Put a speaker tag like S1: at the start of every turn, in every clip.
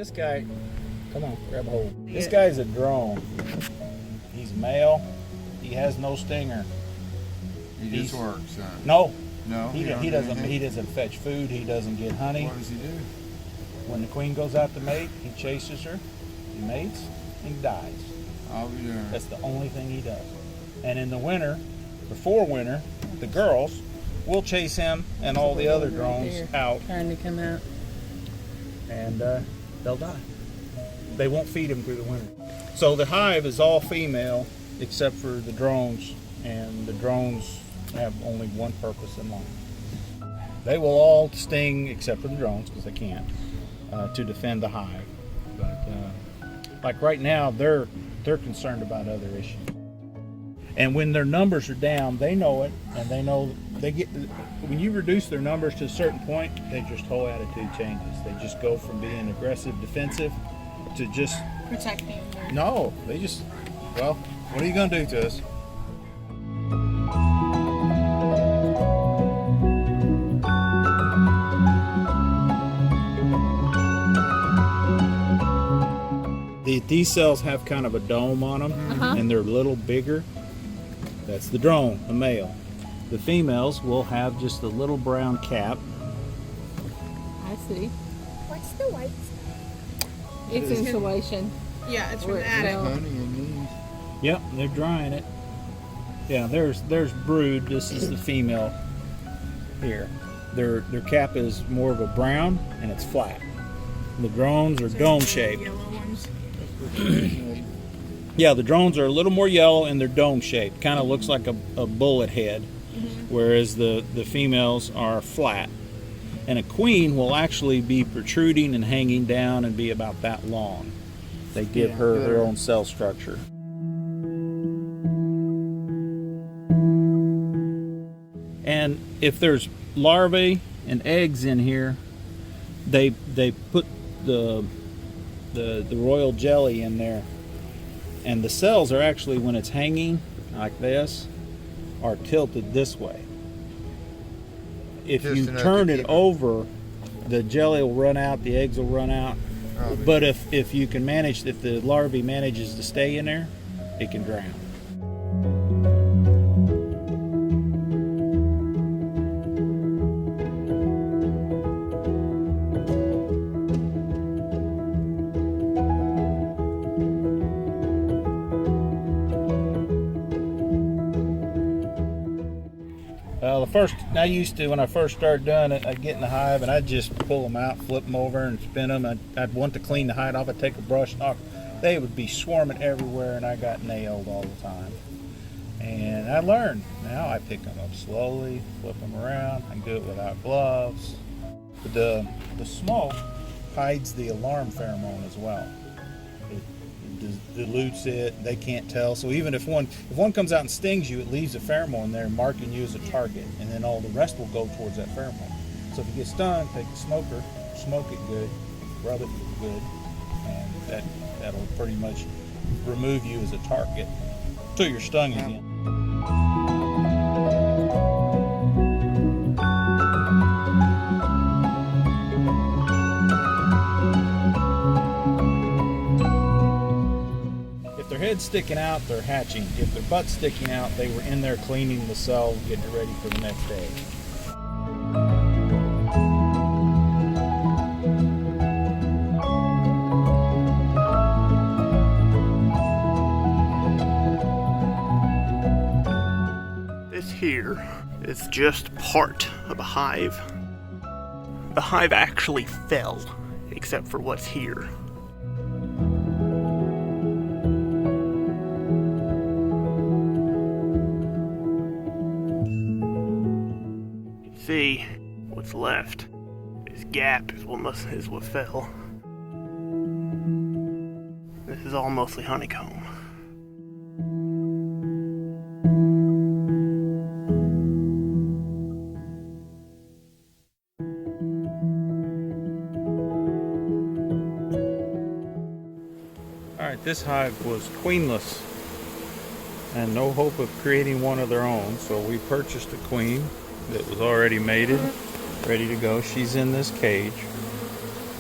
S1: This guy, come on, grab a hold. This guy's a drone. He's male. He has no stinger.
S2: He just works.
S1: No.
S2: No.
S1: He doesn't. He doesn't fetch food. He doesn't get honey.
S2: What does he do?
S1: When the queen goes out to mate, he chases her. He mates and dies.
S2: Oh yeah.
S1: That's the only thing he does. And in the winter, before winter, the girls will chase him and all the other drones out.
S3: Trying to come out.
S1: And they'll die. They won't feed him through the winter. So the hive is all female except for the drones, and the drones have only one purpose in life. They will all sting except for the drones because they can't, to defend the hive. But like right now, they're concerned about other issues. And when their numbers are down, they know it, and they know they get. When you reduce their numbers to a certain point, they just whole attitude changes. They just go from being aggressive, defensive, to just
S3: protecting.
S1: No, they just. Well, what are you gonna do to us? These cells have kind of a dome on them, and they're a little bigger. That's the drone, the male. The females will have just a little brown cap.
S3: I see.
S4: What's the white stuff?
S3: It's insulation.
S4: Yeah, it's from the attic.
S2: Honey in these.
S1: Yep, they're drying it. Yeah, there's brood. This is the female here. Their cap is more of a brown, and it's flat. The drones are dome shaped.
S4: Yellow ones.
S1: Yeah, the drones are a little more yellow and they're dome shaped. Kind of looks like a bullet head, whereas the females are flat. And a queen will actually be protruding and hanging down and be about that long. They give her their own cell structure. And if there's larvae and eggs in here, they put the royal jelly in there, and the cells are actually, when it's hanging like this, are tilted this way. If
S2: Just
S1: you
S2: enough
S1: turn
S2: to
S1: it
S2: keep
S1: over, the jelly will run out, the eggs will run out. But if you can manage, if the larvae manages to stay in there, it can drown. When I first started doing it, I'd get in the hive and I'd just pull them out, flip them over and spin them. I'd want to clean the hide off. I'd take a brush and off. They would be swarming everywhere, and I got nailed all the time. And I learned. Now I pick them up slowly, flip them around. I can do it without gloves. But the smoke hides the alarm pheromone as well. It dilutes it. They can't tell. So even if one comes out and stings you, it leaves a pheromone there marking you as a target, and then all the rest will go towards that pheromone. So if you get stung, take a smoker, smoke it good, rub it good, and that'll pretty much remove you as a target until you're stung again. Heads sticking out, they're hatching. If their butt's sticking out, they were in there cleaning the cell, getting it ready for the next day.
S5: This here is just part of a hive. The hive actually fell, except for what's here. See what's left. This gap is what fell. This is all mostly honeycomb.
S1: Alright, this hive was queenless and no hope of creating one of their own, so we purchased a queen that was already mated, ready to go. She's in this cage.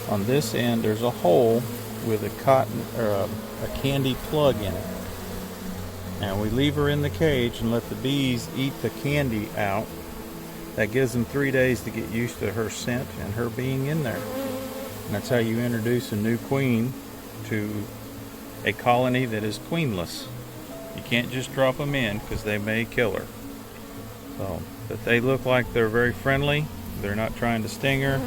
S1: On this end, there's a hole with a cotton or a candy plug in it. And we leave her in the cage and let the bees eat the candy out. That gives them 3 days to get used to her scent and her being in there. And that's how you introduce a new queen to a colony that is queenless. You can't just drop them in because they may kill her. So, but they look like they're very friendly. They're not trying to sting her.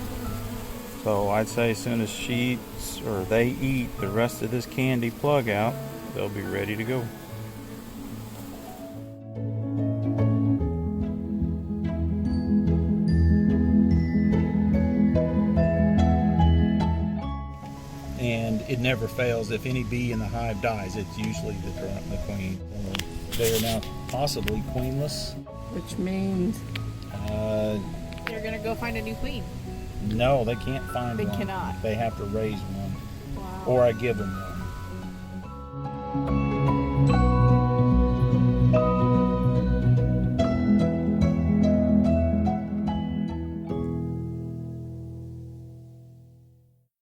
S1: So I'd say as soon as she eats or they eat the rest of this candy plug out, they'll be ready to go. And it never fails. If any bee in the hive dies, it's usually the queen. They are now possibly queenless.
S3: Which means
S4: They're gonna go find a new queen.
S1: No, they can't find
S4: They
S1: one.
S4: cannot.
S1: They have to raise one,
S4: Wow.
S1: or I give them one.